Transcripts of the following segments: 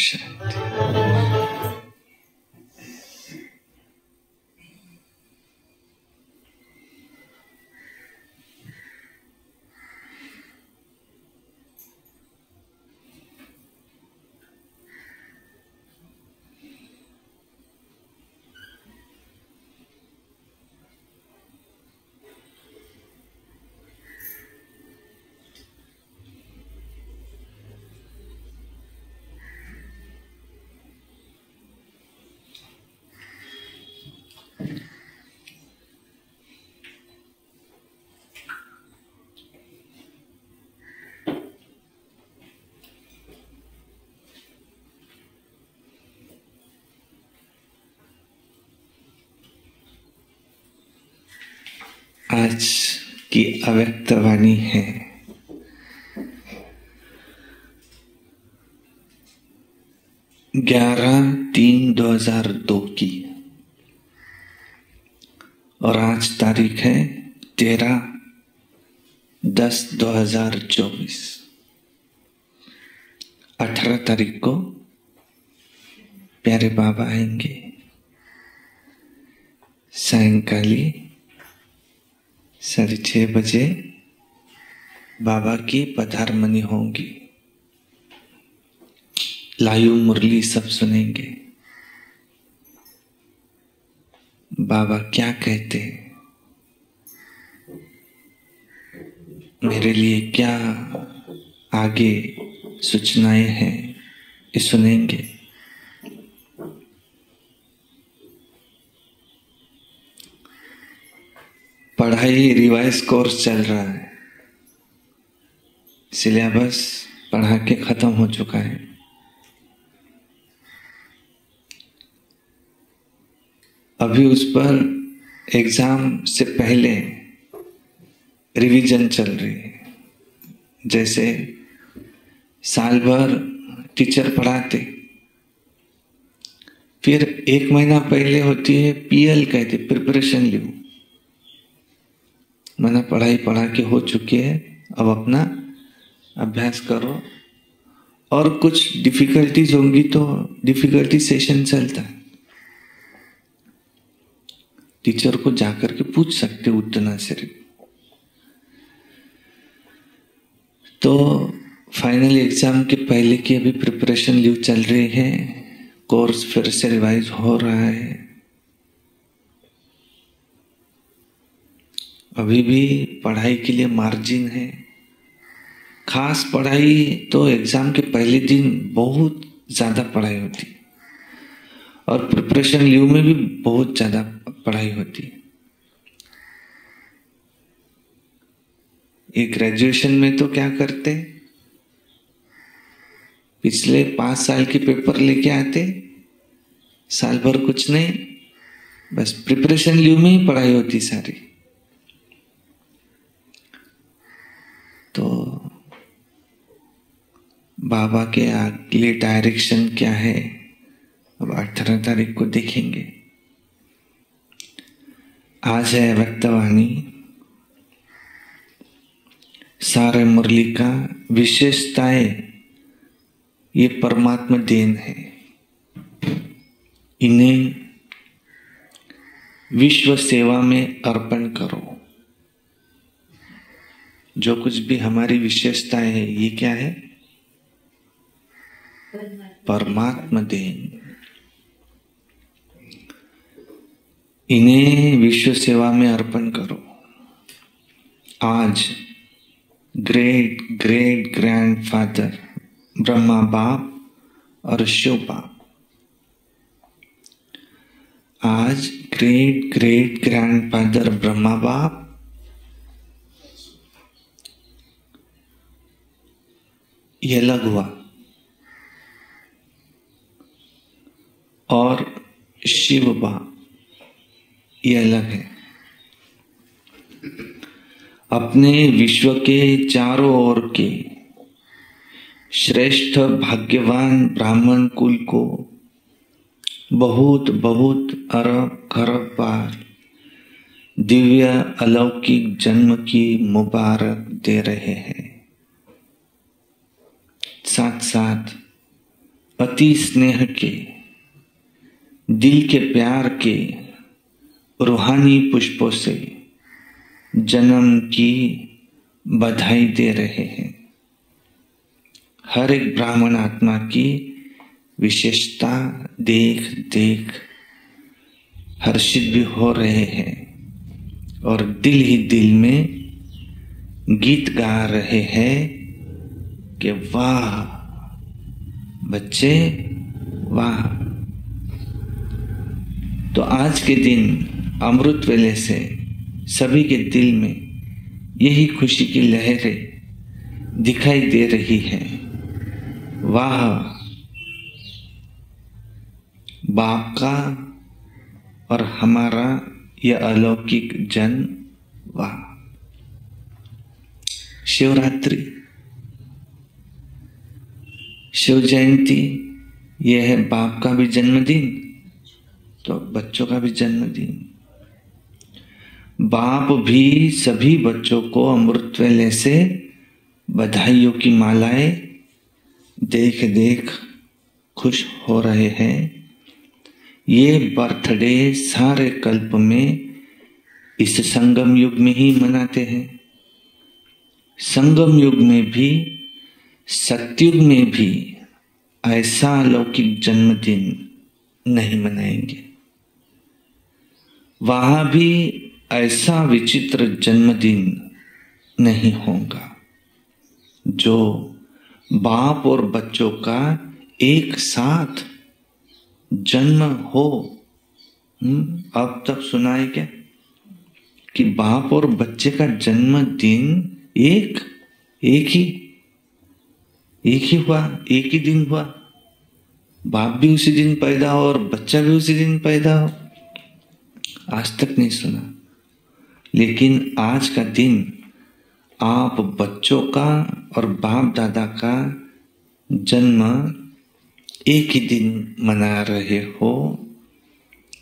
शांति। आज की अव्यक्त वाणी है 11/3/2002 की और आज तारीख है 13/10/2024। 18 तारीख को प्यारे बाबा आएंगे। सायंकाली 6:30 बजे बाबा की पधारमनी होंगी। लायु मुरली सब सुनेंगे। बाबा क्या कहते हैं, मेरे लिए क्या आगे सूचनाएं हैं, ये सुनेंगे। पढ़ाई रिवाइज कोर्स चल रहा है, सिलेबस पढ़ा के खत्म हो चुका है। अभी उस पर एग्जाम से पहले रिवीजन चल रही है। जैसे साल भर टीचर पढ़ाते, फिर 1 महीना पहले होती है पीएल कहते, प्रिपरेशन लीव। मैंने पढ़ाई पढ़ा के हो चुकी है, अब अपना अभ्यास करो। और कुछ डिफिकल्टीज होंगी तो डिफिकल्टी सेशन चलता है, टीचर को जाकर के पूछ सकते उतना सिर्फ। तो फाइनल एग्जाम के पहले की अभी प्रिपरेशन लीव चल रही है, कोर्स फिर से रिवाइज हो रहा है। अभी भी पढ़ाई के लिए मार्जिन है। खास पढ़ाई तो एग्जाम के पहले दिन बहुत ज्यादा पढ़ाई होती है और प्रिपरेशन लीव में भी बहुत ज्यादा पढ़ाई होती है। ये ग्रेजुएशन में तो क्या करते, पिछले 5 साल के पेपर लेके आते, साल भर कुछ नहीं, बस प्रिपरेशन लीव में ही पढ़ाई होती सारी। तो बाबा के अगले डायरेक्शन क्या है, अब 18 तारीख को देखेंगे। आज है वक्तवाणी। सारे मुरली का विशेषताएं ये परमात्मा देन है। इन्हें विश्व सेवा में अर्पण करो। जो कुछ भी हमारी विशेषताएं है, ये क्या है? परमात्मा देन। इन्हें विश्व सेवा में अर्पण करो। आज ग्रेट ग्रेट ग्रैंडफादर ब्रह्मा बाप और शिव बाप, आज ग्रेट ग्रेट ग्रैंडफादर ब्रह्मा बाप ये अलग हुआ और शिव बाप ये अलग है। अपने विश्व के चारों ओर के श्रेष्ठ भाग्यवान ब्राह्मण कुल को बहुत बहुत अरब खरब बार दिव्य अलौकिक जन्म की मुबारक दे रहे हैं। साथ साथ अति स्नेह के, दिल के प्यार के रूहानी पुष्पों से जन्म की बधाई दे रहे हैं। हर एक ब्राह्मण आत्मा की विशेषता देख देख हर्षित भी हो रहे हैं और दिल ही दिल में गीत गा रहे हैं कि वाह बच्चे वाह। तो आज के दिन अमृत वेले से सभी के दिल में यही खुशी की लहरें दिखाई दे रही है। वाह बाप का और हमारा यह अलौकिक जन्म, वाह। शिवरात्रि, शिव जयंती, यह है बाप का भी जन्मदिन तो बच्चों का भी जन्मदिन। बाप भी सभी बच्चों को अमृत वेले से बधाइयों की मालाएं देख देख खुश हो रहे हैं। ये बर्थडे सारे कल्प में इस संगम युग में ही मनाते हैं। संगम युग में भी, सत्युग में भी ऐसा अलौकिक जन्मदिन नहीं मनाएंगे। वहां भी ऐसा विचित्र जन्मदिन नहीं होगा जो बाप और बच्चों का एक साथ जन्म हो। अब तक सुना है क्या कि बाप और बच्चे का जन्मदिन एक ही हुआ, एक ही दिन हुआ। बाप भी उसी दिन पैदा हो और बच्चा भी उसी दिन पैदा हो, आज तक नहीं सुना। लेकिन आज का दिन आप बच्चों का और बाप दादा का जन्म एक ही दिन मना रहे हो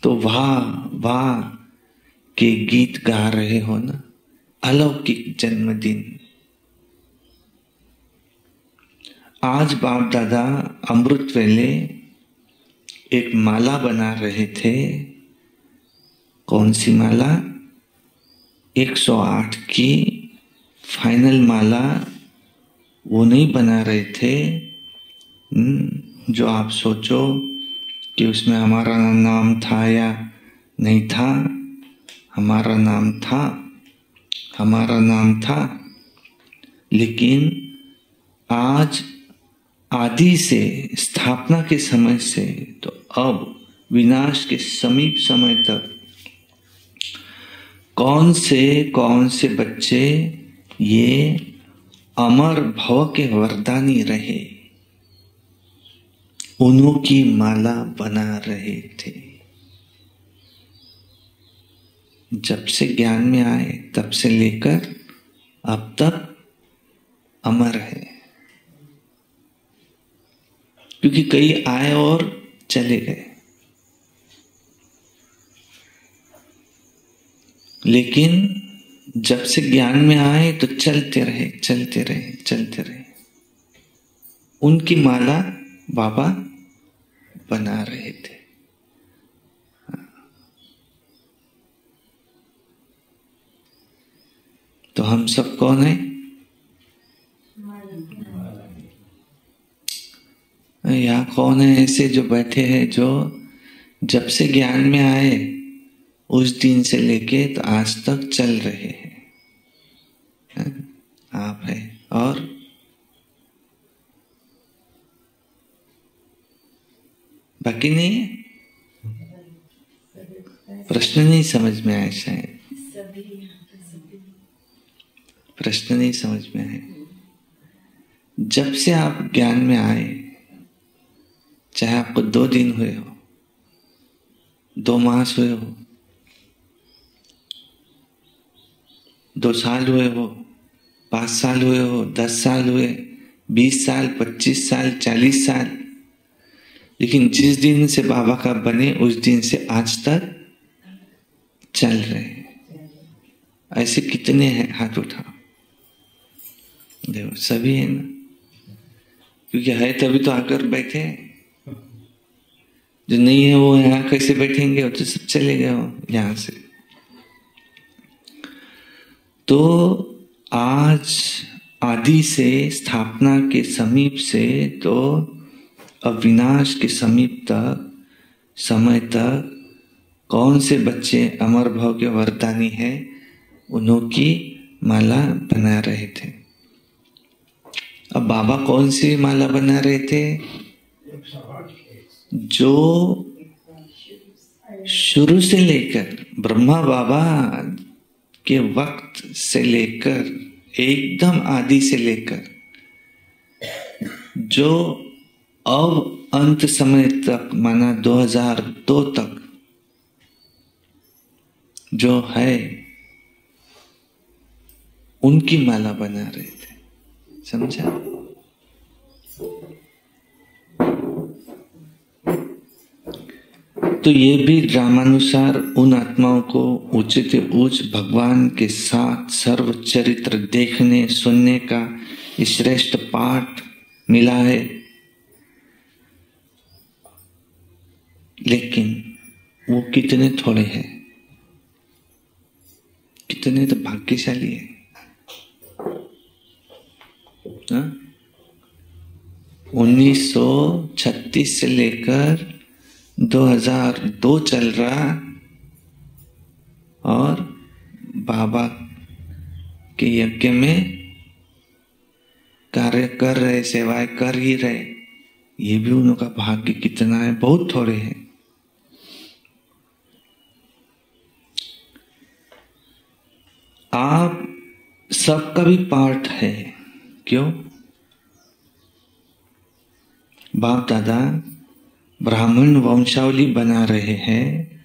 तो वाह वाह के गीत गा रहे हो ना। अलौकिक जन्मदिन। आज बाप दादा अमृत वेले एक माला बना रहे थे। कौन सी माला? 108 की फाइनल माला वो नहीं बना रहे थे जो आप सोचो कि उसमें हमारा नाम था या नहीं था। हमारा नाम था, लेकिन आज आदि से, स्थापना के समय से तो अब विनाश के समीप समय तक कौन से बच्चे ये अमर भव के वरदानी रहे, उन्हों की माला बना रहे थे। जब से ज्ञान में आए तब से लेकर अब तक अमर है। क्योंकि कई आए और चले गए, लेकिन जब से ज्ञान में आए तो चलते रहे। उनकी माला बाबा बना रहे थे। तो हम सब कौन है? या कौन है ऐसे जो बैठे हैं, जो जब से ज्ञान में आए उस दिन से लेके तो आज तक चल रहे हैं? आप है। और बाकी नहीं है? प्रश्न नहीं समझ में आया शायद। प्रश्न नहीं समझ में आए। जब से आप ज्ञान में आए, चाहे आपको 2 दिन हुए हो, 2 मास हुए हो, 2 साल हुए हो, 5 साल हुए हो, 10 साल हुए, 20 साल, 25 साल, 40 साल, लेकिन जिस दिन से बाबा का बने उस दिन से आज तक चल रहे हैं। ऐसे कितने हैं? हाथ उठाओ। देखो सभी है ना, क्योंकि है तभी तो आकर बैठे। जो नहीं है वो यहाँ कैसे बैठेंगे, वो तो सब चले गए हो यहाँ से। तो आज आदि से, स्थापना के समीप से तो अविनाश के समीप तक, समय तक कौन से बच्चे अमर भव के वरदानी है, उन्हों की माला बना रहे थे। अब बाबा कौन सी माला बना रहे थे? जो शुरू से लेकर ब्रह्मा बाबा के वक्त से लेकर, एकदम आदि से लेकर जो अब अंत समय तक, माना 2002 तक जो है, उनकी माला बना रहे थे। समझा? तो ये भी ड्रामानुसार उन आत्माओं को उचित उच्च भगवान के साथ सर्व चरित्र देखने सुनने का श्रेष्ठ पाठ मिला है। लेकिन वो कितने थोड़े हैं, कितने तो भाग्यशाली है। 1936 से लेकर 2002 चल रहा और बाबा के यज्ञ में कार्य कर रहे, सेवाएं कर ही रहे। ये भी उनका भाग्य कितना है, बहुत थोड़े हैं। आप सबका भी पार्ट है। क्यों? बाप दादा ब्राह्मण वंशावली बना रहे हैं,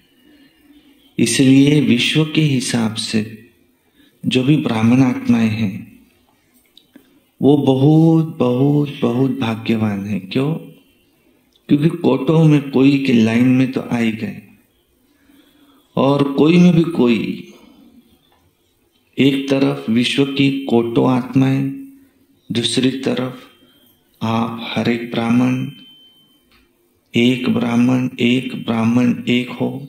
इसलिए विश्व के हिसाब से जो भी ब्राह्मण आत्माएं हैं वो बहुत बहुत बहुत भाग्यवान है। क्यों? क्योंकि कोटों में कोई के लाइन में तो आ ही गए, और कोई में भी कोई। एक तरफ विश्व की कोटो आत्माएं, दूसरी तरफ आप हर एक ब्राह्मण, एक ब्राह्मण एक हो,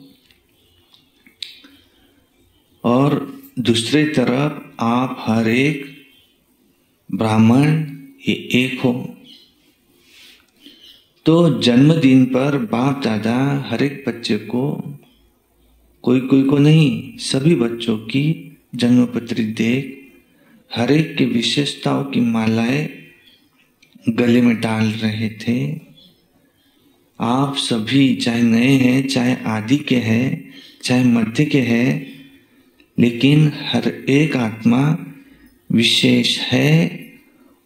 और दूसरे तरफ आप हर एक ब्राह्मण ये एक हो। तो जन्मदिन पर बाप दादा हर एक बच्चे को, कोई कोई को नहीं, सभी बच्चों की जन्मपत्री देख हर एक की विशेषताओं की मालाएं गले में डाल रहे थे। आप सभी चाहे नए हैं, चाहे आदि के हैं, चाहे मध्य के हैं, लेकिन हर एक आत्मा विशेष है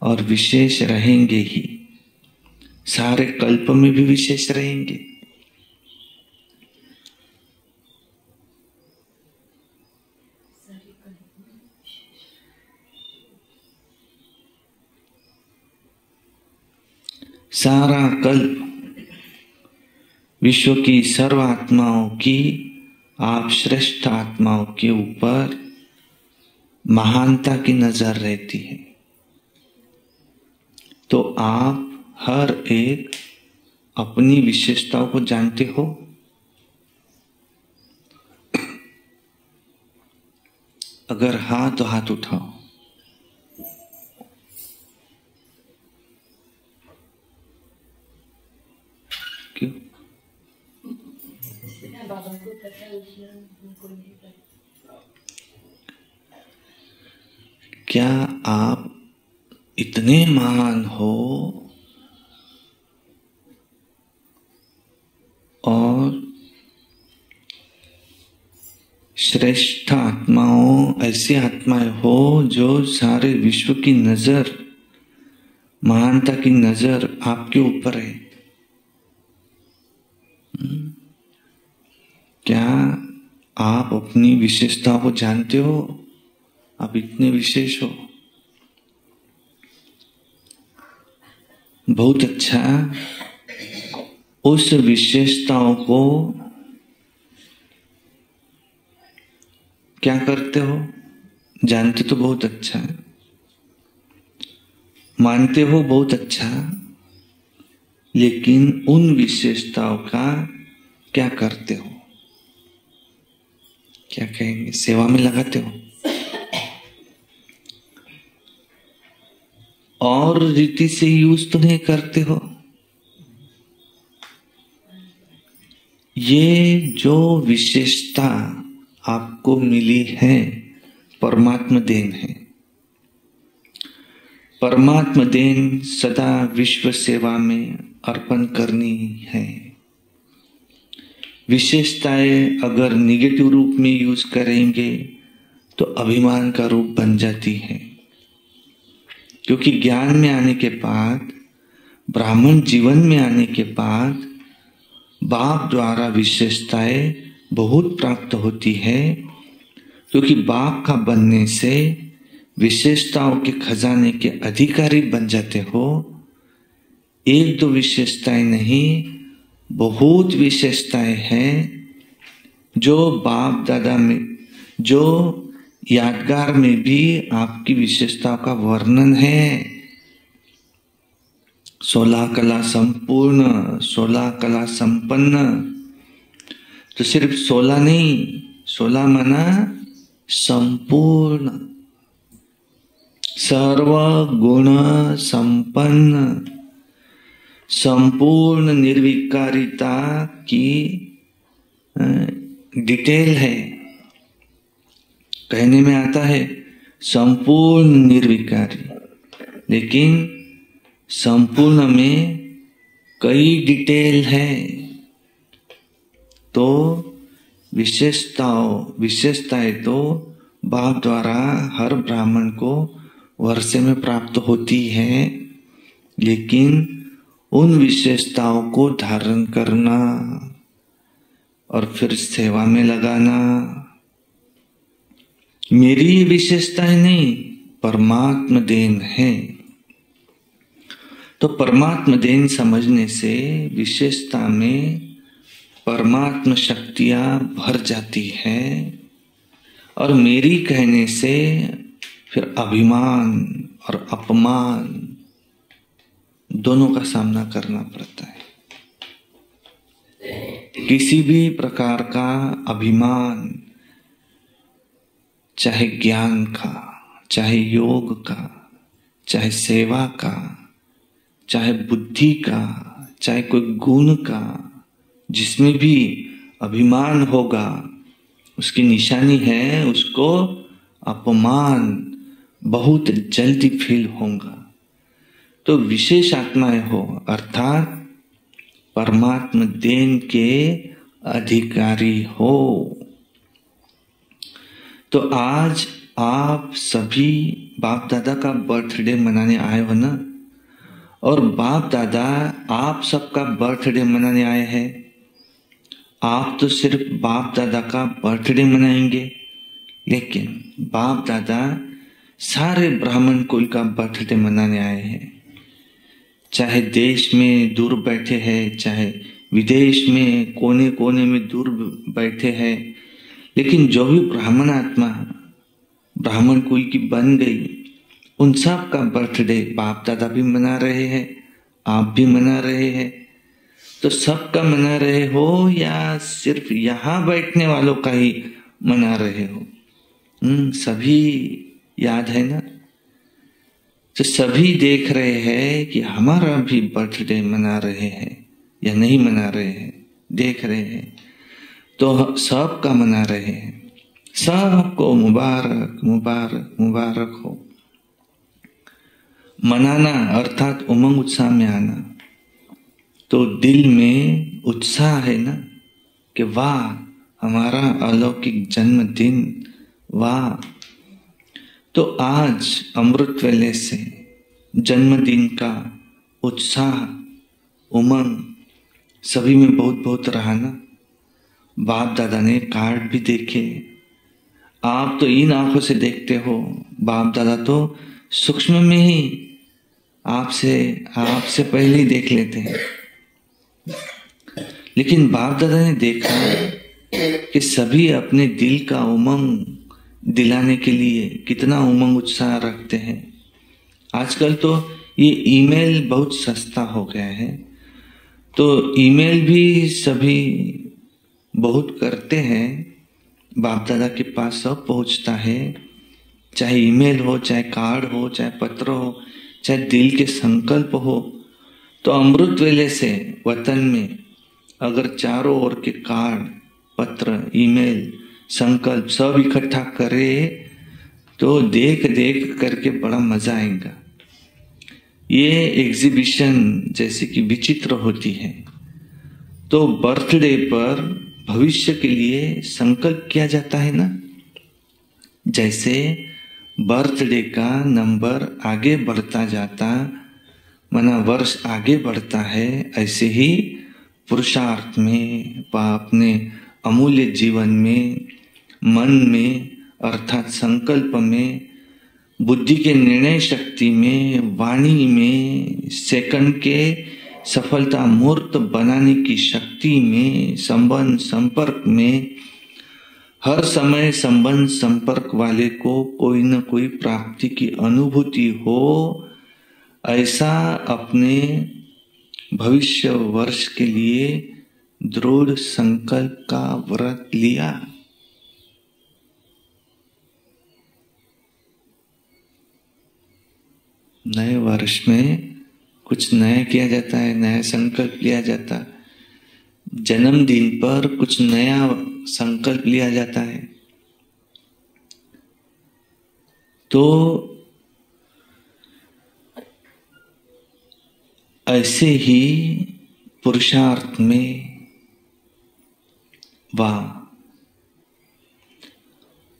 और विशेष रहेंगे ही। सारे कल्प में भी विशेष रहेंगे। सारा कल्प विश्व की सर्व आत्माओं की, आप श्रेष्ठ आत्माओं के ऊपर महानता की नजर रहती है। तो आप हर एक अपनी विशेषताओं को जानते हो। अगर हाँ तो हाथ उठाओ। क्यों? क्या आप इतने महान हो और श्रेष्ठ आत्माओं, ऐसी आत्माएं हो जो सारे विश्व की नजर, महानता की नजर आपके ऊपर है? क्या आप अपनी विशेषताओं को जानते हो? आप इतने विशेष हो। बहुत अच्छा। उस विशेषताओं को क्या करते हो? जानते तो बहुत अच्छा है, मानते हो बहुत अच्छा, लेकिन उन विशेषताओं का क्या करते हो? क्या कहेंगे? सेवा में लगाते हो और रीति से यूज तो नहीं करते हो। ये जो विशेषता आपको मिली है परमात्मा देन है। परमात्मा देन सदा विश्व सेवा में अर्पण करनी है। विशेषताएं अगर निगेटिव रूप में यूज करेंगे तो अभिमान का रूप बन जाती है, क्योंकि ज्ञान में आने के बाद, ब्राह्मण जीवन में आने के बाद बाप द्वारा विशेषताएं बहुत प्राप्त होती है, क्योंकि बाप का बनने से विशेषताओं के खजाने के अधिकारी बन जाते हो। एक दो विशेषताएं नहीं, बहुत विशेषताएं हैं जो बाप दादा में, जो यादगार में भी आपकी विशेषताओं का वर्णन है। 16 कला संपूर्ण, 16 कला संपन्न। तो सिर्फ 16 नहीं, 16 माना संपूर्ण, सर्व गुण संपन्न, संपूर्ण निर्विकारिता की डिटेल है। कहने में आता है संपूर्ण निर्विकारी, लेकिन संपूर्ण में कई डिटेल है। तो विशेषताएं तो बाप द्वारा हर ब्राह्मण को वर्षे में प्राप्त होती है, लेकिन उन विशेषताओं को धारण करना और फिर सेवा में लगाना, मेरी विशेषताएं नहीं, परमात्मा देन है। तो परमात्मा देन समझने से विशेषता में परमात्मा शक्तियां भर जाती है, और मेरी कहने से फिर अभिमान और अपमान दोनों का सामना करना पड़ता है। किसी भी प्रकार का अभिमान, चाहे ज्ञान का, चाहे योग का, चाहे सेवा का, चाहे बुद्धि का, चाहे कोई गुण का, जिसमें भी अभिमान होगा उसकी निशानी है, उसको अपमान बहुत जल्दी फील होगा। तो विशेष आत्माएं हो अर्थात परमात्मा देन के अधिकारी हो। तो आज आप सभी बाप दादा का बर्थडे मनाने आए हो ना, और बाप दादा आप सबका बर्थडे मनाने आए हैं। आप तो सिर्फ बाप दादा का बर्थडे मनाएंगे, लेकिन बाप दादा सारे ब्राह्मण कुल का बर्थडे मनाने आए हैं। चाहे देश में दूर बैठे हैं, चाहे विदेश में कोने कोने में दूर बैठे हैं, लेकिन जो भी ब्राह्मण आत्मा ब्राह्मण कुल की बन गई, उन सब का बर्थडे बाप दादा भी मना रहे हैं, आप भी मना रहे हैं। तो सबका मना रहे हो या सिर्फ यहाँ बैठने वालों का ही मना रहे हो? सभी याद है ना? तो सभी देख रहे हैं कि हमारा भी बर्थडे मना रहे हैं या नहीं मना रहे हैं, देख रहे हैं। तो सबका मना रहे हैं, सबको मुबारक मुबारक मुबारक हो। मनाना अर्थात उमंग उत्साह में आना, तो दिल में उत्साह है ना कि वाह हमारा अलौकिक जन्मदिन, वाह। तो आज अमृत वेले से जन्मदिन का उत्साह उमंग सभी में बहुत बहुत रहा ना। बाप दादा ने कार्ड भी देखे, आप तो इन आंखों से देखते हो, बाप दादा तो सूक्ष्म में ही आपसे पहले ही देख लेते हैं। लेकिन बाप दादा ने देखा कि सभी अपने दिल का उमंग दिलाने के लिए कितना उमंग उत्साह रखते हैं। आजकल तो ये ईमेल बहुत सस्ता हो गया है, तो ईमेल भी सभी बहुत करते हैं, बाप दादा के पास सब पहुंचता है, चाहे ईमेल हो, चाहे कार्ड हो, चाहे पत्र हो, चाहे दिल के संकल्प हो। तो अमृत वेले से वतन में अगर चारों ओर के कार्ड, पत्र, ईमेल, संकल्प सब इकट्ठा करे तो देख देख करके बड़ा मजा आएगा। ये एग्जीबिशन जैसे कि विचित्र होती है। तो बर्थडे पर भविष्य के लिए संकल्प किया जाता है ना। जैसे बर्थडे का नंबर आगे बढ़ता जाता, माना वर्ष आगे बढ़ता है, ऐसे ही पुरुषार्थ में व अपने अमूल्य जीवन में, मन में अर्थात संकल्प में, बुद्धि के निर्णय शक्ति में, वाणी में, सेकंड के सफलता मूर्त बनाने की शक्ति में, संबंध संपर्क में, हर समय संबंध संपर्क वाले को कोई न कोई प्राप्ति की अनुभूति हो, ऐसा अपने भविष्य वर्ष के लिए दृढ़ संकल्प का व्रत लिया। नए वर्ष में कुछ नया किया जाता है, नया संकल्प लिया जाता। जन्मदिन पर कुछ नया संकल्प लिया जाता है। तो ऐसे ही पुरुषार्थ में वा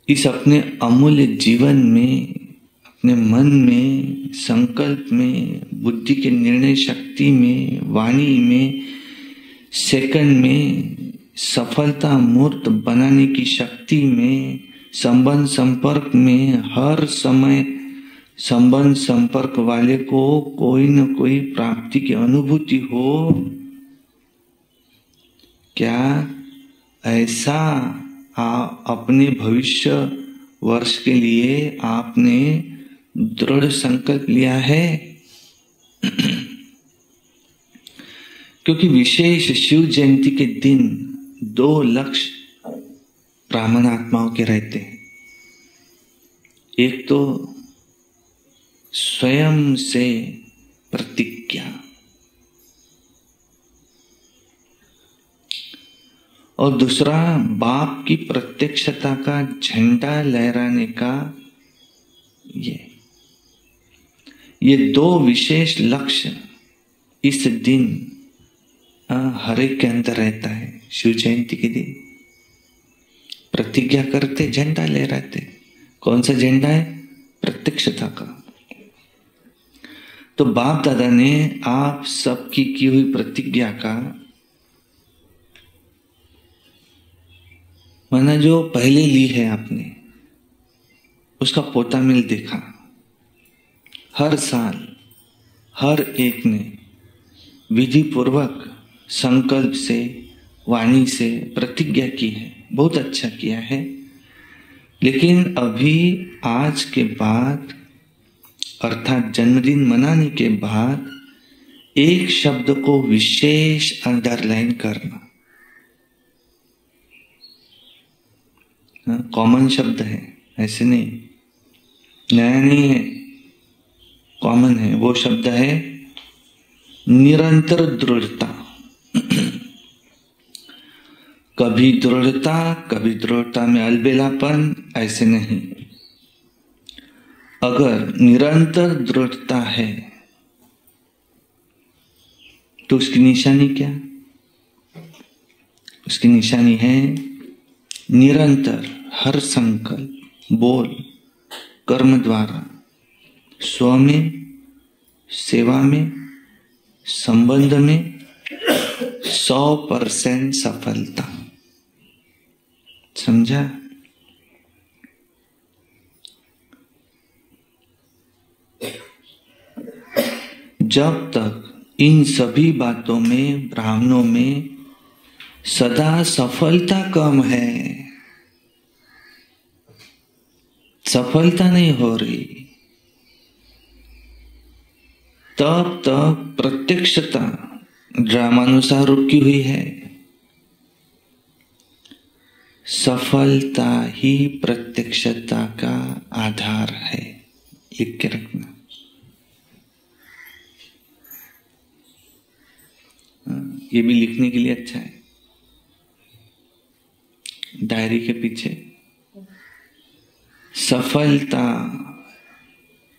इस अपने अमूल्य जीवन में, अपने मन में, संकल्प में, बुद्धि के निर्णय शक्ति में, वाणी में, सेकंड में सफलता मूर्त बनाने की शक्ति में, संबंध संपर्क में, हर समय संबंध संपर्क वाले को कोई न कोई प्राप्ति की अनुभूति हो, क्या ऐसा अपने भविष्य वर्ष के लिए आपने दृढ़ संकल्प लिया है? क्योंकि विशेष शिव जयंती के दिन 2 लक्ष्य ब्राह्मण आत्माओं के रहते हैं। एक तो स्वयं से प्रतिज्ञा और दूसरा बाप की प्रत्यक्षता का झंडा लहराने का ये 2 विशेष लक्ष्य इस दिन हर एक के अंदर रहता है। शिव जयंती के दिन प्रतिज्ञा करते, झंडा लहराते। कौन सा झंडा है? प्रत्यक्षता का। तो बाप दादा ने आप सबकी की हुई प्रतिज्ञा का, माना जो पहले ली है आपने, उसका पोता मिल देखा। हर साल हर एक ने विधि पूर्वक संकल्प से, वाणी से प्रतिज्ञा की है। बहुत अच्छा किया है। लेकिन अभी आज के बाद अर्थात जन्मदिन मनाने के बाद एक शब्द को विशेष अंडरलाइन करना। कॉमन शब्द है, ऐसे नहीं, नया नहीं है, कॉमन है। वो शब्द है निरंतर दृढ़ता। कभी दृढ़ता में अलबेलापन, ऐसे नहीं। अगर निरंतर दृढ़ता है तो उसकी निशानी क्या? उसकी निशानी है निरंतर हर संकल्प, बोल, कर्म द्वारा, स्व में, सेवा में, संबंध में 100% सफलता। समझा? जब तक इन सभी बातों में, ब्राह्मणों में सदा सफलता कम है, सफलता नहीं हो रही, तब तक प्रत्यक्षता ड्रामानुसार रुकी हुई है। सफलता ही प्रत्यक्षता का आधार है। लिख के रखना। ये भी लिखने के लिए अच्छा है, डायरी के पीछे। सफलता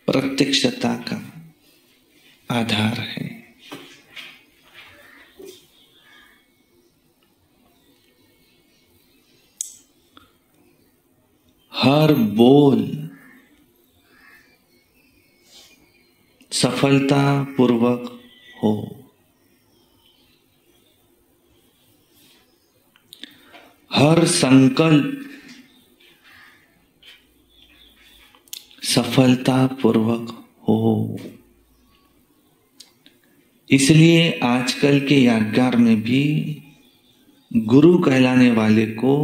प्रत्यक्षता का आधार है। हर बोल सफलता पूर्वक हो। हर संकल्प सफलता पूर्वक हो। इसलिए आजकल के यादगार में भी गुरु कहलाने वाले को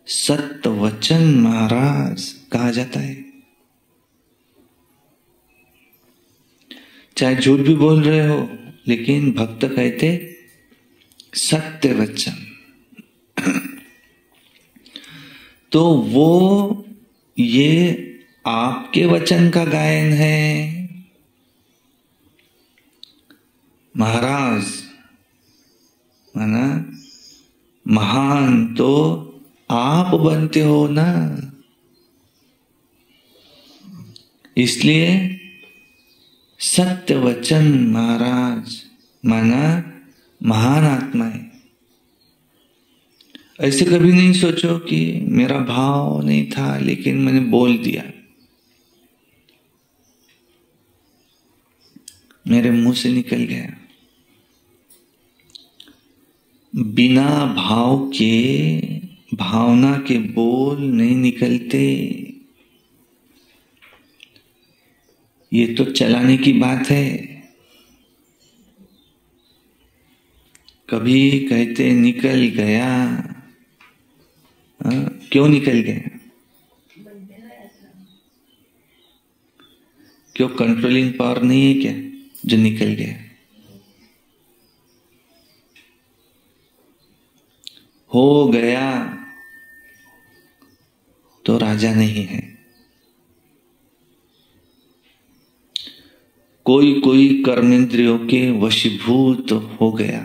सत्यवचन महाराज कहा जाता है। चाहे झूठ भी बोल रहे हो, लेकिन भक्त कहते सत्य वचन। तो वो ये आपके वचन का गायन है। महाराज माना महान तो आप बनते हो ना, इसलिए सत्य वचन महाराज माना महान आत्मा है। ऐसे कभी नहीं सोचो कि मेरा भाव नहीं था लेकिन मैंने बोल दिया, मेरे मुंह से निकल गया। बिना भाव के भावना के बोल नहीं निकलते। ये तो चलाने की बात है। कभी कहते निकल गया, क्यों निकल गया? क्यों कंट्रोलिंग पावर नहीं है क्या जो निकल गया? हो गया तो राजा नहीं है। कोई कोई कर्मेंद्रियों के वशीभूत हो गया,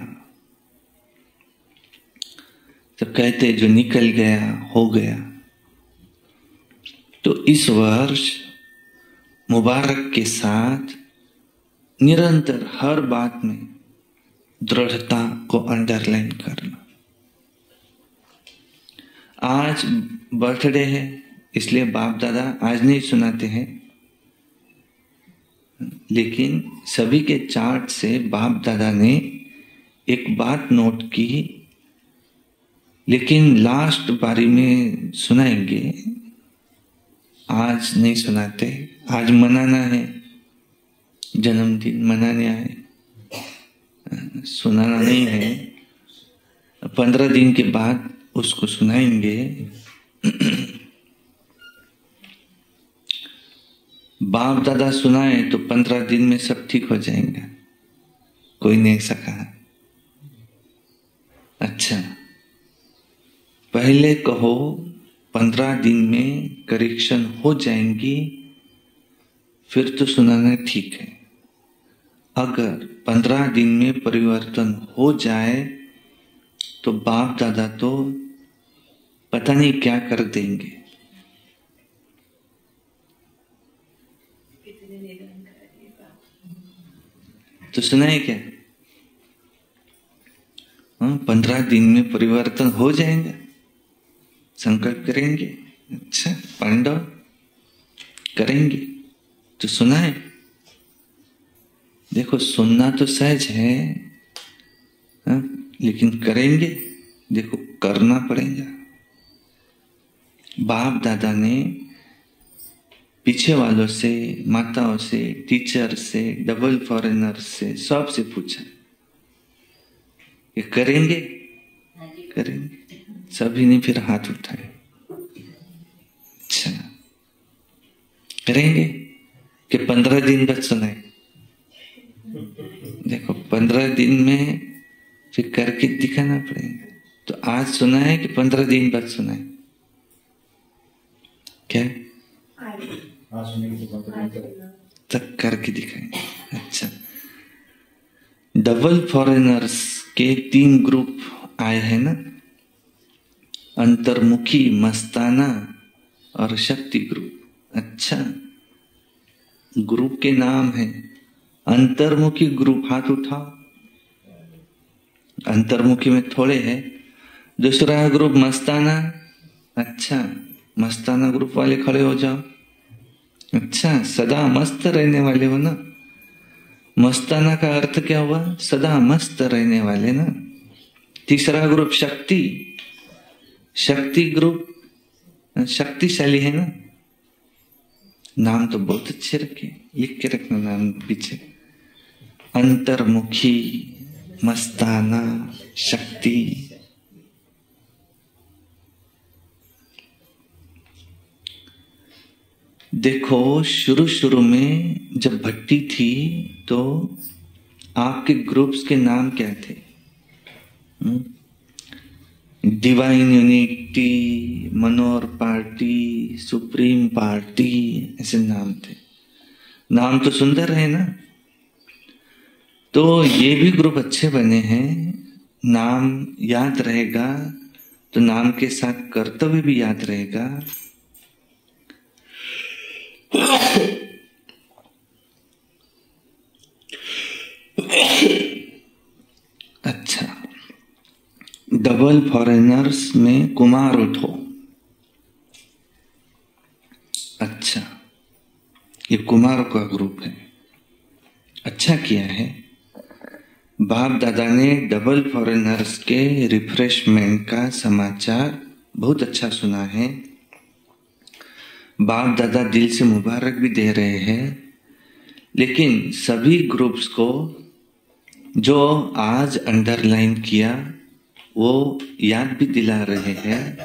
तो कहते जो निकल गया हो गया। तो इस वर्ष मुबारक के साथ निरंतर हर बात में दृढ़ता को अंडरलाइन करना। आज बर्थडे है, इसलिए बाप दादा आज नहीं सुनाते हैं, लेकिन सभी के चार्ट से बाप दादा ने एक बात नोट की, लेकिन लास्ट बारी में सुनाएंगे, आज नहीं सुनाते। आज मनाना है, जन्मदिन मनाने आए, सुनाना नहीं है। 15 दिन के बाद उसको सुनाएंगे। बाप दादा सुनाए तो 15 दिन में सब ठीक हो जाएगा, कोई नहीं सका। अच्छा, पहले कहो 15 दिन में करेक्शन हो जाएंगी, फिर तो सुनाना ठीक है। अगर 15 दिन में परिवर्तन हो जाए तो बाप दादा तो पता नहीं क्या कर देंगे। तो सुनाए क्या? 15 दिन में परिवर्तन हो जाएगा, संकल्प करेंगे। अच्छा, पांडव करेंगे तो सुनाए। देखो सुनना तो सहज है, लेकिन करेंगे, देखो करना पड़ेगा। बाप दादा ने पीछे वालों से, माताओं से, टीचर से, डबल फॉरेनर से, सबसे पूछा ये करेंगे? करेंगे। सभी ने फिर हाथ उठाए। अच्छा, करेंगे कि 15 दिन बाद सुनाए? देखो 15 दिन में फिर करके दिखाना पड़ेगा। तो आज सुना है कि 15 दिन बाद सुना है? क्या तक करके दिखाएंगे। अच्छा, डबल फॉरेनर्स के 3 ग्रुप आए हैं ना, अंतर्मुखी, मस्ताना और शक्ति ग्रुप। अच्छा, ग्रुप के नाम है अंतर्मुखी ग्रुप, हाथ उठाओ। अंतर्मुखी में थोड़े है। दूसरा ग्रुप मस्ताना। अच्छा, मस्ताना ग्रुप वाले खड़े हो जाओ। अच्छा, सदा मस्त रहने वाले हो ना। मस्ताना का अर्थ क्या हुआ? सदा मस्त रहने वाले ना। तीसरा ग्रुप शक्ति। शक्ति ग्रुप शक्तिशाली है ना। नाम तो बहुत अच्छे रखे, लिख के रखना नाम पीछे। अंतर्मुखी, मस्ताना, शक्ति। देखो, शुरू शुरू में जब भट्टी थी तो आपके ग्रुप्स के नाम क्या थे? डिवाइन यूनिटी, मनोहर पार्टी, सुप्रीम पार्टी, ऐसे नाम थे। नाम तो सुंदर है ना। तो ये भी ग्रुप अच्छे बने हैं। नाम याद रहेगा तो नाम के साथ कर्तव्य भी याद रहेगा। अच्छा, डबल फॉरेनर्स में कुमार उठो। अच्छा, ये कुमार का ग्रुप है। अच्छा किया है, बाप दादा ने डबल फॉरेनर्स के रिफ्रेशमेंट का समाचार बहुत अच्छा सुना है। बाप दादा दिल से मुबारक भी दे रहे हैं। लेकिन सभी ग्रुप्स को जो आज अंडरलाइन किया वो याद भी दिला रहे हैं।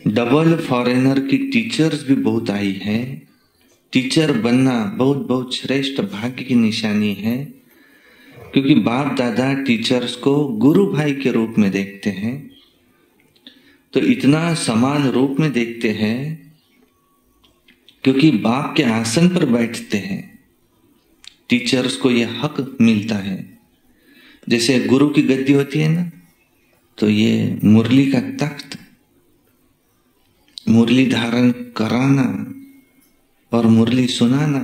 डबल फॉरेनर की टीचर्स भी बहुत आई है। टीचर बनना बहुत बहुत श्रेष्ठ भाग्य की निशानी है, क्योंकि बाप दादा टीचर्स को गुरु भाई के रूप में देखते हैं। तो इतना समान रूप में देखते हैं क्योंकि बाप के आसन पर बैठते हैं। टीचर्स को यह हक मिलता है। जैसे गुरु की गद्दी होती है ना, तो ये मुरली का तख्त, मुरली धारण कराना और मुरली सुनाना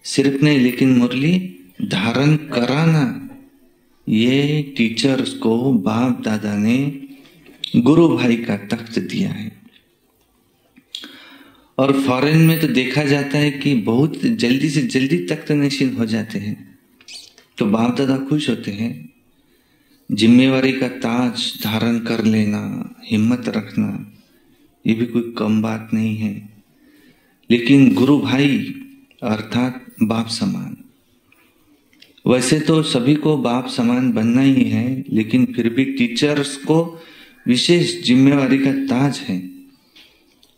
सिर्फ नहीं, लेकिन मुरली धारण कराना, ये टीचर्स को बाप दादा ने गुरु भाई का तख्त दिया है। और फॉरेन में तो देखा जाता है कि बहुत जल्दी से जल्दी तख्त नशीन हो जाते हैं, तो बाप दादा खुश होते हैं। जिम्मेवारी का ताज धारण कर लेना, हिम्मत रखना, ये भी कोई कम बात नहीं है। लेकिन गुरु भाई अर्थात बाप समान, वैसे तो सभी को बाप समान बनना ही है, लेकिन फिर भी टीचर्स को विशेष जिम्मेवारी का ताज है।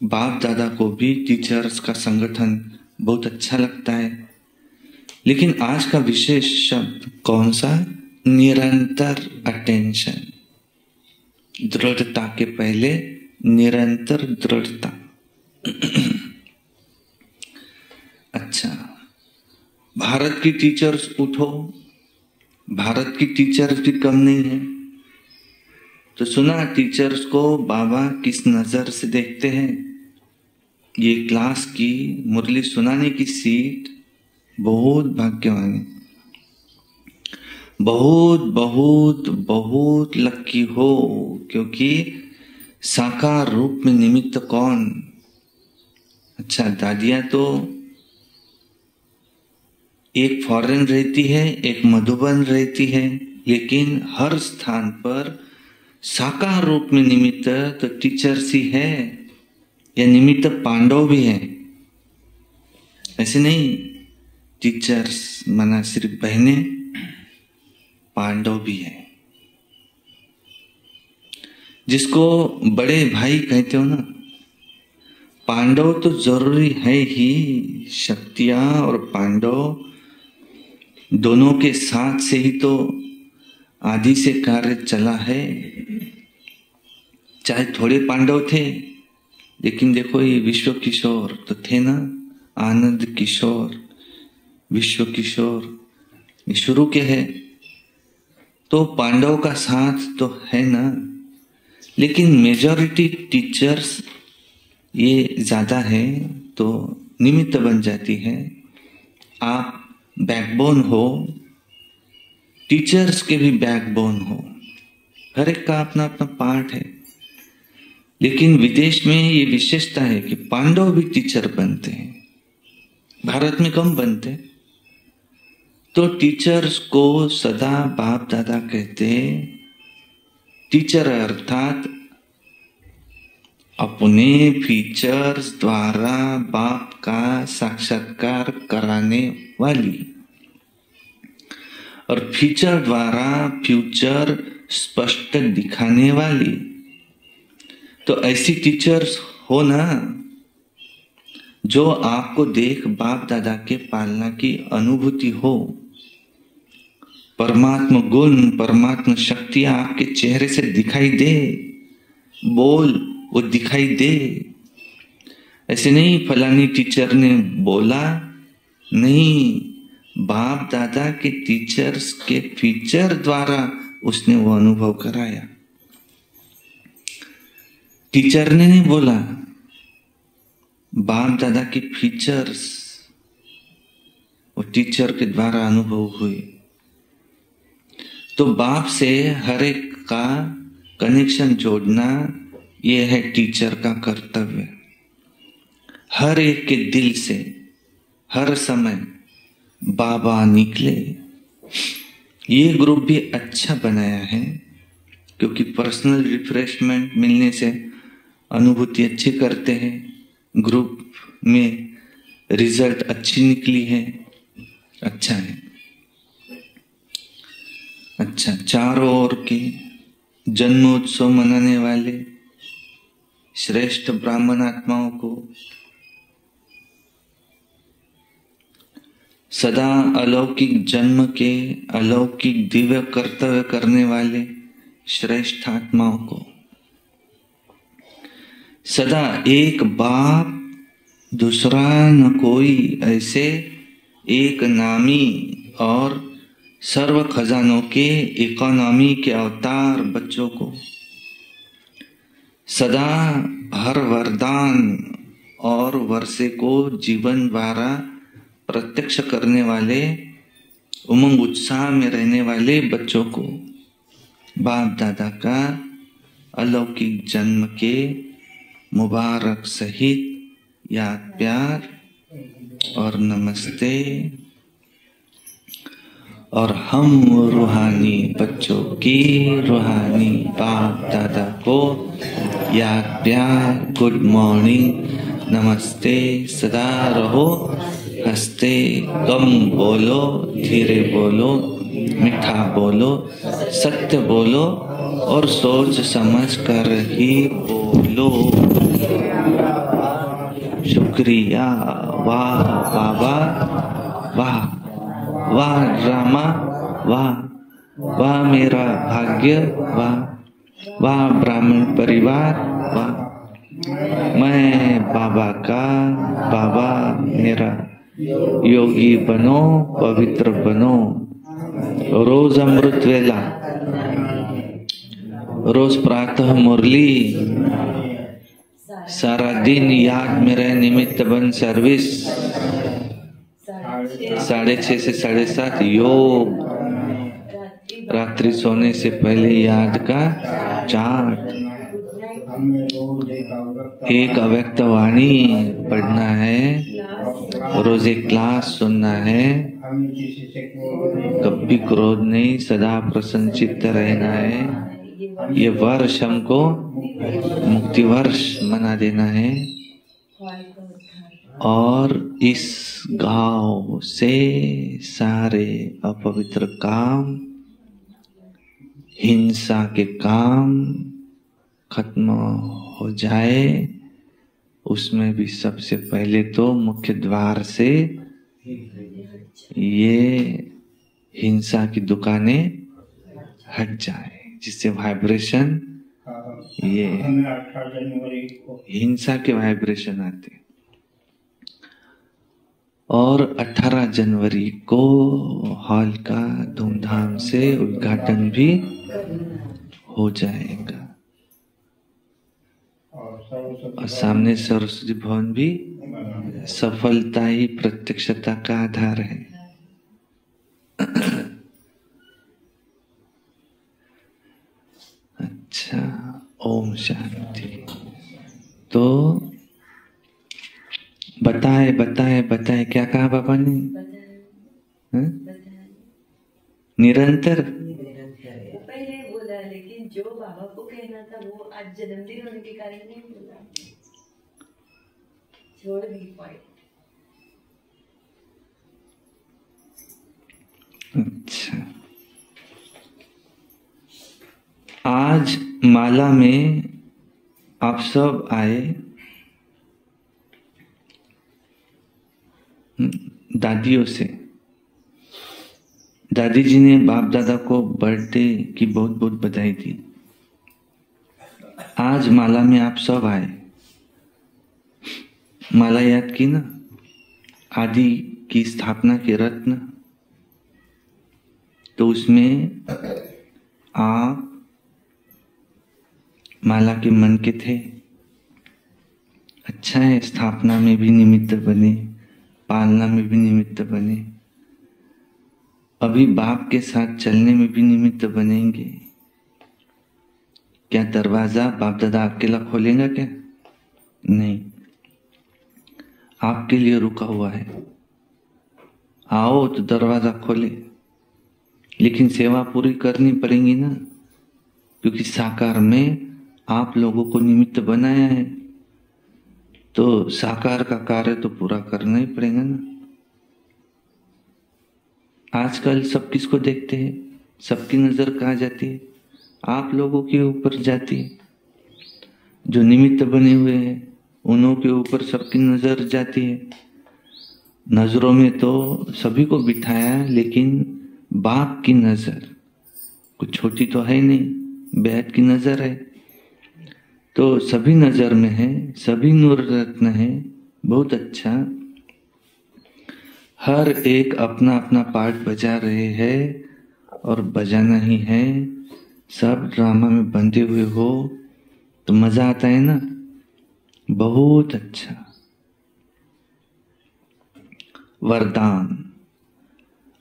बाप दादा को भी टीचर्स का संगठन बहुत अच्छा लगता है। लेकिन आज का विशेष शब्द कौन सा? निरंतर अटेंशन। दृढ़ता के पहले निरंतर दृढ़ता। अच्छा, भारत की टीचर्स उठो। भारत की टीचर्स भी कम नहीं है। तो सुना टीचर्स को बाबा किस नजर से देखते हैं। ये क्लास की मुरली सुनाने की सीट बहुत भाग्यवान है। बहुत बहुत बहुत लकी हो, क्योंकि साकार रूप में निमित्त कौन? अच्छा, दादियां तो एक फॉरेन रहती है, एक मधुबन रहती है, लेकिन हर स्थान पर साकार रूप में निमित्त तो टीचर्स ही है, या निमित्त पांडव भी है। ऐसे नहीं, टीचर्स माना सिर्फ बहनें, पांडव भी है। जिसको बड़े भाई कहते हो ना, पांडव तो जरूरी है ही। शक्तियां और पांडव दोनों के साथ से ही तो आदि से कार्य चला है। चाहे थोड़े पांडव थे, लेकिन देखो ये विश्व किशोर तो थे ना, आनंद किशोर, विश्व किशोर, ये शुरू के है। तो पांडव का साथ तो है ना, लेकिन मेजॉरिटी टीचर्स ये ज्यादा है तो निमित्त बन जाती है। आप बैकबोन हो, टीचर्स के भी बैकबोन हो, हर एक का अपना अपना पार्ट है। लेकिन विदेश में ये विशेषता है कि पांडव भी टीचर बनते हैं, भारत में कम बनते। तो टीचर्स को सदा बाप दादा कहते, टीचर अर्थात अपने फीचर्स द्वारा बाप का साक्षात्कार कराने वाली और फीचर द्वारा फ्यूचर स्पष्ट दिखाने वाली। तो ऐसी टीचर्स हो ना, जो आपको देख बाप दादा के पालना की अनुभूति हो, परमात्मा गुण परमात्मा शक्ति आपके चेहरे से दिखाई दे, बोल वो दिखाई दे। ऐसे नहीं फलानी टीचर ने बोला, नहीं, बाप दादा के टीचर्स के फीचर द्वारा उसने वो अनुभव कराया। टीचर ने नहीं बोला, बाप दादा के फीचर्स वो टीचर के द्वारा अनुभव हुए। तो बाप से हर एक का कनेक्शन जोड़ना, ये है टीचर का कर्तव्य। हर एक के दिल से हर समय बाबा निकले। ये ग्रुप भी अच्छा बनाया है, क्योंकि पर्सनल रिफ्रेशमेंट मिलने से अनुभूति अच्छी करते हैं। ग्रुप में रिजल्ट अच्छी निकली है, अच्छा है। अच्छा, चारों ओर के जन्मोत्सव मनाने वाले श्रेष्ठ ब्राह्मण आत्माओं को, सदा अलौकिक जन्म के अलौकिक दिव्य कर्तव्य करने वाले श्रेष्ठ आत्माओं को, सदा एक बाप दूसरा न कोई, ऐसे एक नामी और सर्व खजानों के इकोनॉमी के अवतार बच्चों को, सदा हर वरदान और वर्षे को जीवन द्वारा प्रत्यक्ष करने वाले, उमंग उत्साह में रहने वाले बच्चों को बाप दादा का अलौकिक जन्म के मुबारक सहित याद प्यार और नमस्ते। और हम रूहानी बच्चों की रूहानी बाप दादा को याद प्यार, गुड मॉर्निंग, नमस्ते। सदा रहो हंसते, कम बोलो, धीरे बोलो, मीठा बोलो, सत्य बोलो और सोच समझ कर ही बोलो। शुक्रिया। वाह बाबा, वाह वाह ड्रामा, वाह वाह मेरा भाग्य, वाह वाह ब्राह्मण परिवार, वाह मैं बाबा का, बाबा मेरा। योगी बनो, पवित्र बनो। रोज अमृत वेला, रोज प्रातः मुरली, सारा दिन याद में रहे, निमित्त बन सर्विस, 6:30 से 7:30 योग, रात्रि सोने से पहले याद का चार्ट, एक अव्यक्त वाणी पढ़ना है, रोज एक क्लास सुनना है, कभी क्रोध नहीं, सदा प्रसन्न चित्त रहना है। ये वर्ष हमको मुक्ति वर्ष मना देना है। और इस गांव से सारे अपवित्र काम, हिंसा के काम खत्म हो जाए। उसमें भी सबसे पहले तो मुख्य द्वार से ये हिंसा की दुकानें हट जाए, जिससे वाइब्रेशन ये हिंसा के वाइब्रेशन आते। और 18 जनवरी को हॉल का धूमधाम से उद्घाटन भी हो जाएगा और सामने सरस्वती भवन भी सफलता ही प्रत्यक्षता का आधार है। अच्छा, ओम शांति। तो बताए बताए बताए, क्या कहा बाबा ने? निरंतर पहले बोला, लेकिन जो बाबा को कहना था वो आज जन्मदिन होने के कारण नहीं बोला, छोड़ दी पॉइंट। अच्छा, आज माला में आप सब आए, दादियों से। दादी जी ने बाप दादा को बर्थडे की बहुत बहुत बधाई दी। आज माला में आप सब आए, माला याद की ना, आदि की स्थापना के रत्न। तो उसमें आप माला के मन के थे। अच्छा है, स्थापना में भी निमित्त बने, पालना में भी निमित्त बने, अभी बाप के साथ चलने में भी निमित्त बनेंगे। क्या दरवाजा बाप दादा अकेला खोलेगा क्या? नहीं, आपके लिए रुका हुआ है। आओ तो दरवाजा खोले, लेकिन सेवा पूरी करनी पड़ेगी ना, क्योंकि साकार में आप लोगों को निमित्त बनाया है, तो साकार का कार्य तो पूरा करना ही पड़ेगा ना। आजकल सब किसको देखते हैं? सबकी नजर कहाँ जाती है? आप लोगों के ऊपर जाती है। जो निमित्त बने हुए हैं उन्हों के ऊपर सबकी नजर जाती है। नजरों में तो सभी को बिठाया, लेकिन बाप की नजर कुछ छोटी तो है नहीं, बेहद की नजर है। तो सभी नजर में है, सभी नूर रत्न है। बहुत अच्छा, हर एक अपना अपना पार्ट बजा रहे हैं और बजाना ही है। सब ड्रामा में बंधे हुए हो तो मजा आता है ना, बहुत अच्छा। वरदान,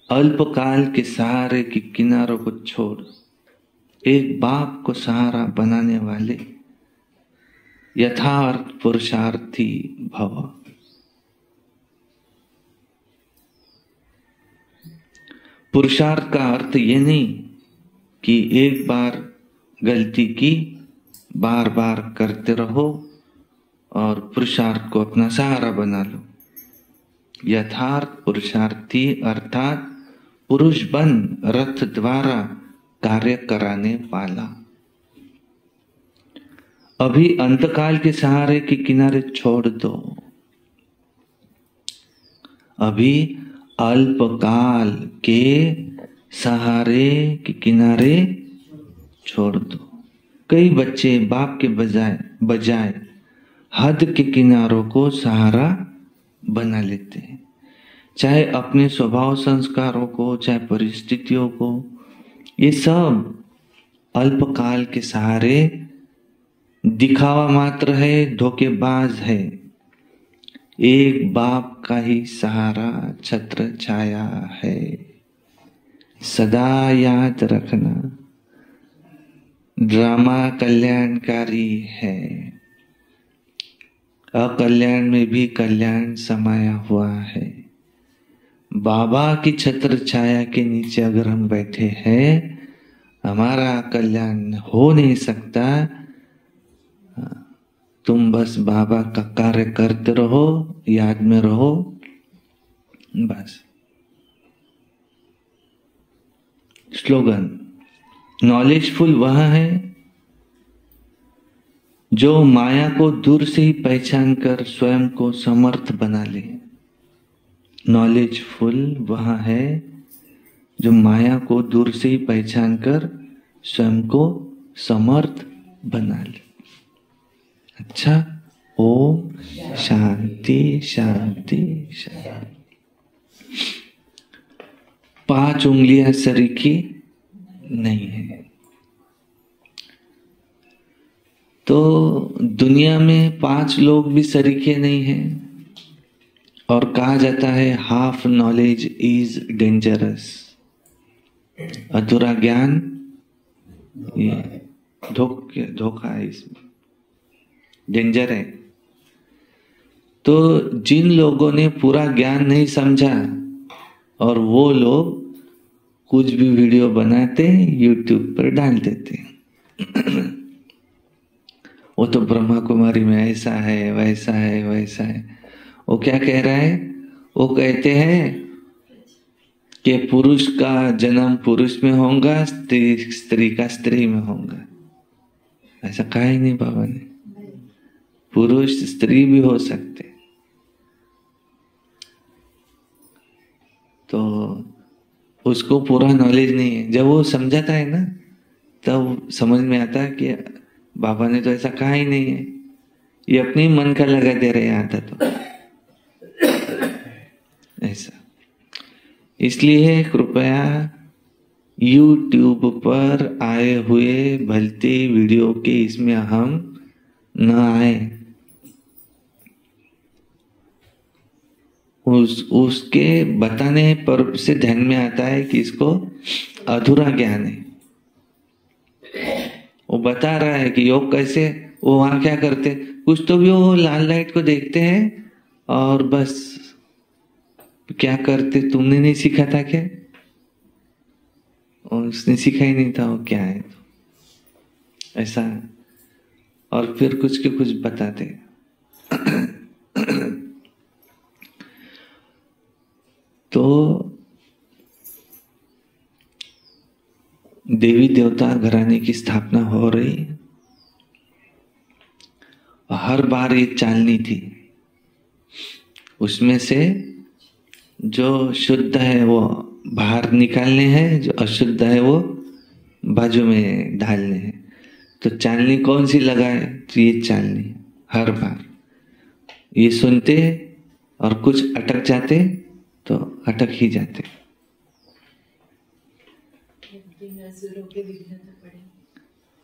अल्पकाल के सहारे के किनारों को छोड़ एक बाप को सहारा बनाने वाले यथार्थ पुरुषार्थी भव। पुरुषार्थ का अर्थ ये नहीं कि एक बार गलती की बार बार करते रहो और पुरुषार्थ को अपना सहारा बना लो। यथार्थ पुरुषार्थी अर्थात पुरुष बन रथ द्वारा कार्य कराने वाला। अभी अंतकाल के सहारे के किनारे छोड़ दो, अभी अल्पकाल के सहारे के किनारे छोड़ दो। कई बच्चे बाप के बजाय हद के किनारों को सहारा बना लेते हैं, चाहे अपने स्वभाव संस्कारों को, चाहे परिस्थितियों को। ये सब अल्पकाल के सहारे दिखावा मात्र है, धोखेबाज है। एक बाप का ही सहारा छत्र छाया है, सदा याद रखना। ड्रामा कल्याणकारी है, अकल्याण में भी कल्याण समाया हुआ है। बाबा की छत्र छाया के नीचे अगर हम बैठे हैं, हमारा कल्याण हो नहीं सकता। तुम बस बाबा का कार्य करते रहो, याद में रहो, बस। स्लोगन, नॉलेजफुल वह है जो माया को दूर से ही पहचान कर स्वयं को समर्थ बना ले। नॉलेजफुल वह है जो माया को दूर से ही पहचान कर स्वयं को समर्थ बना ले। अच्छा, ओम शांति शांति शांति। 5 उंगलियां शरीर की नहीं है। तो दुनिया में 5 लोग भी सरीखे नहीं हैं। और कहा जाता है हाफ नॉलेज इज डेंजरस। अधूरा ज्ञान ये धोखा है, इसमें डेंजर है। तो जिन लोगों ने पूरा ज्ञान नहीं समझा और वो लोग कुछ भी वीडियो बनाते यूट्यूब पर डाल देते वो तो ब्रह्मा कुमारी में ऐसा है वैसा है वैसा है। वो क्या कह रहा है? वो कहते हैं कि पुरुष का जन्म पुरुष में होगा, स्त्री का स्त्री में होगा। ऐसा कहा ही नहीं बाबा ने। पुरुष स्त्री भी हो सकते। तो उसको पूरा नॉलेज नहीं है। जब वो समझाता है ना तब समझ में आता है कि बाबा ने तो ऐसा कहा ही नहीं है, ये अपने मन का लगा दे रहे आता तो ऐसा। इसलिए कृपया YouTube पर आए हुए भलते वीडियो के इसमें हम न आए। उसके बताने पर से ध्यान में आता है कि इसको अधूरा ज्ञान है। वो बता रहा है कि योग कैसे, वो वहां क्या करते, कुछ तो भी वो लाल लाइट को देखते हैं और बस क्या करते। तुमने नहीं सीखा था क्या? और उसने सीखा ही नहीं था वो क्या है तो ऐसा। और फिर कुछ के कुछ बताते। तो देवी देवता घराने की स्थापना हो रही। हर बार ये चालनी थी, उसमें से जो शुद्ध है वो बाहर निकालने हैं, जो अशुद्ध है वो बाजू में डालने हैं। तो चालनी कौन सी लगाए? तो ये चालनी हर बार ये सुनते और कुछ अटक जाते तो अटक ही जाते।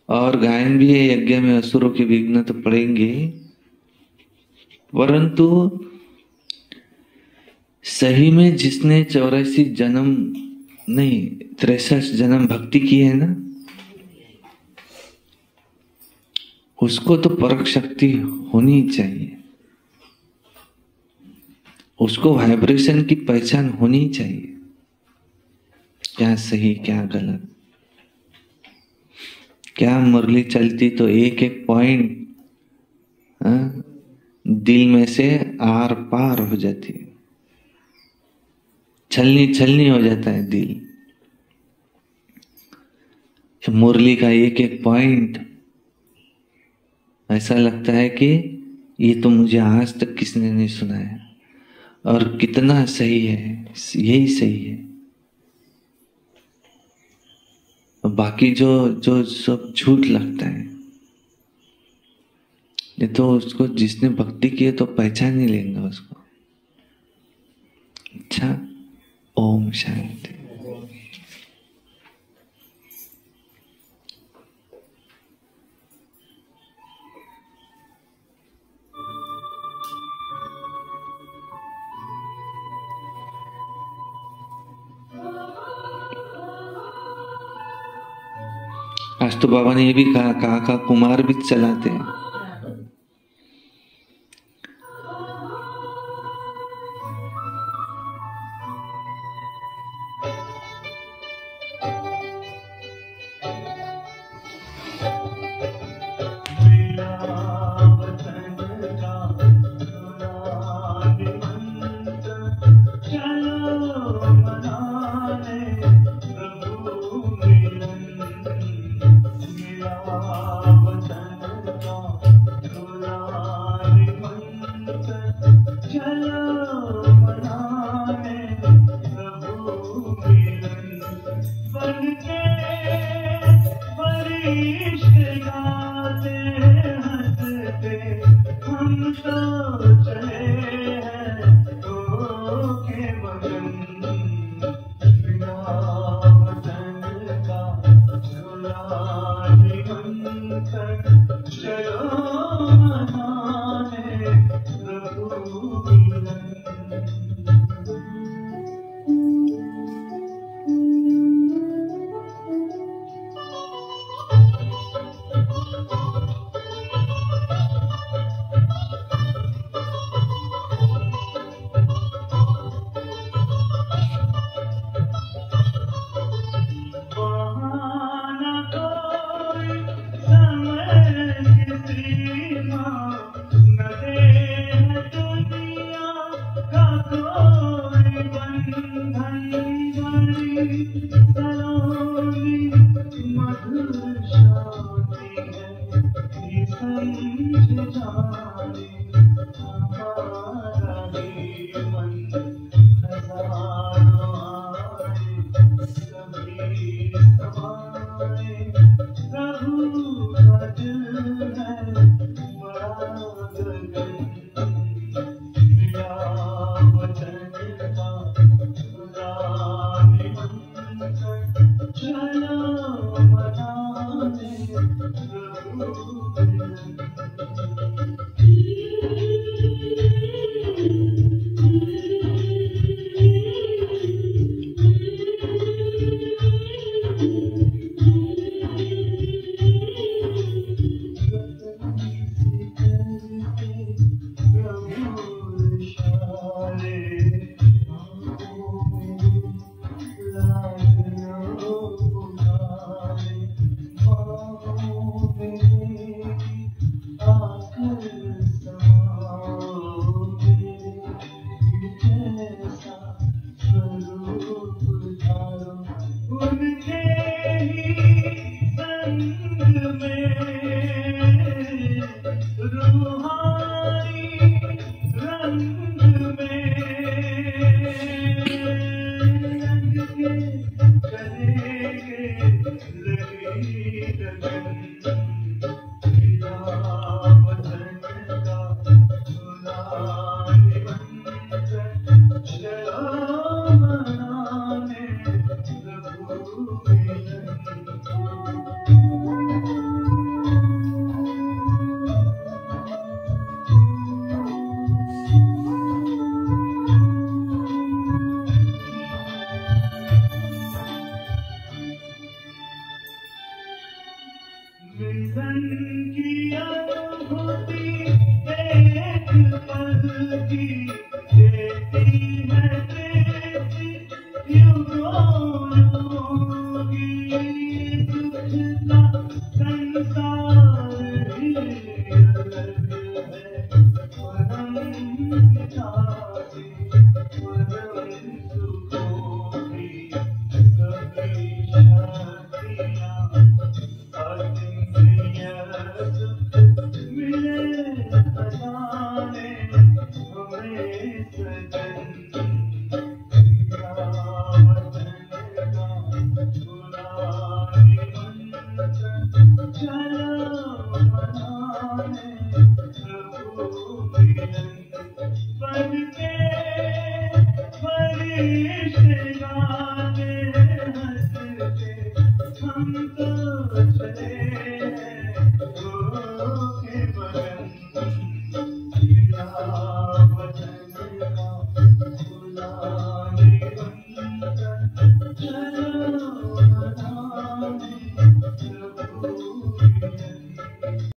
और गायन भी है, यज्ञ में असुरों के विघ्न तो पड़ेंगे, परंतु सही में जिसने 84 जन्म नहीं 63 जन्म भक्ति की है ना, उसको तो परख शक्ति होनी चाहिए। उसको वाइब्रेशन की पहचान होनी चाहिए, क्या सही क्या गलत। क्या मुरली चलती तो एक एक पॉइंट दिल में से आर पार हो जाती है, छलनी छलनी हो जाता है दिल। मुरली का एक एक पॉइंट ऐसा लगता है कि ये तो मुझे आज तक किसने नहीं सुनाया, और कितना सही है, यही सही है। बाकी जो जो सब झूठ लगता है, ये तो उसको जिसने भक्ति की है तो पहचान ही लेंगे उसको। अच्छा, ओम शांति। आज तो बाबा ने ये भी कहा कुमार भी चलाते हैं। Bye.